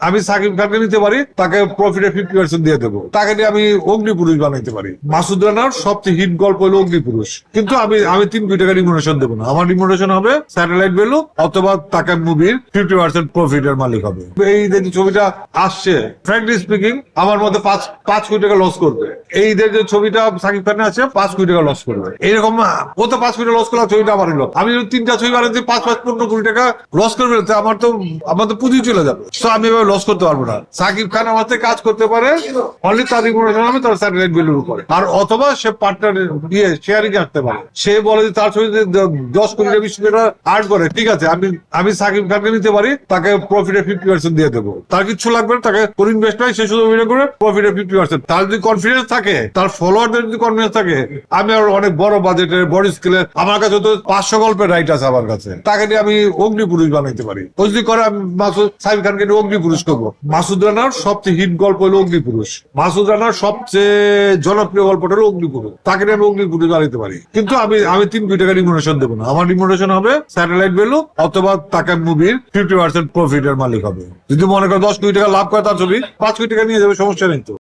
আমি সাকিব খানকে নিতে পারি, তাকে প্রফিটে 50% দিয়ে দেবো, তাকে নিয়ে আমি অগ্নিপুরুষ বানাইতে পারি। মাসুদ রানার সবচেয়ে হিট গল্প হলো অগ্নিপুরুষ, কিন্তু আমি 3 কোটি টাকা রিমুনারেশন দেবো না। আমার রিমুনারেশন হবে স্যাটেলাইট ভ্যালু অথবা তাকে মুভির 50% প্রফিটের মালিক হবে। এই যে ছবিটা আসছে, ফ্র্যাঙ্কলি স্পিকিং আমার মধ্যে 5 কোটি টাকা লস করবে। এই যে ছবিটা সাকিব খানের আছে 5 কোটি টাকা লস করবে। এইরকম ও তো 5 কোটি লস করলে ছবিটা আমার হলো, আমি যদি 3টা ছবি বানাচ্ছি 5-15 কোটি টাকা লস করবে, আমার তো পুঁজি চলে যাবে। তো আমি এভাবে লস করতে পারবো না। সাকিব খান আমার থেকে কাজ করতে পারে অনলি তার রিমুনারেশন হবে তার স্যাটেলাইট ভ্যালুর উপরে, আর অথবা সে পার্টনার দিয়ে শেয়ারিং আসতে পারে। সে বলে যে তার ছবিতে 10 কোটি টাকা 20 কোটি টাকা আর্ন করে, ঠিক আছে, আমি সাকিব খানকে নিতে পারি, তাকে প্রফিটে 50% দিয়ে দেবো। তার কিছু লাগবে না, তাকে কোন ইনভেস্ট নাই, সে শুধু অভিনয় করে প্রফিটে 50%। তার যদি কনফিডেন্স থাকে, তার ফলোয়ারদের যদি কনফিডেন্স থাকে, আমি আর অনেক বড় বাজেটের বড় স্কেলের, আমার কাছে তো 500 গল্পের রাইট আছে আমার কাছে, তাকে নিয়ে আমি অগ্নিপুরুষ বানাইতে পারি। ও যদি করে আমি সাকিব খানকে নিয়ে অগ্নিপুরুষ করবো। মাসুদ রানার সবচেয়ে হিট গল্প হলো অগ্নিপুরুষ, মাসুদ রানার সবচেয়ে জনপ্রিয় গল্পটা হলো অগ্নিপুরুষ, তাকে নিয়ে আমি অগ্নিপুরুষ বানাইতে পারি। কিন্তু আমি 3 কোটি টাকা রিমুনারেশন দেবো না। আমার রিমুনারেশন হবে স্যাটেলাইট ভ্যালু অথবা তাকে মুভির 50% প্রফিটের মালিক হবে। যদি মনে করে 10 কোটি টাকা লাভ করে তার ছবি, 5 কোটি টাকা নিয়ে যাবে, সমস্যা নেই তো।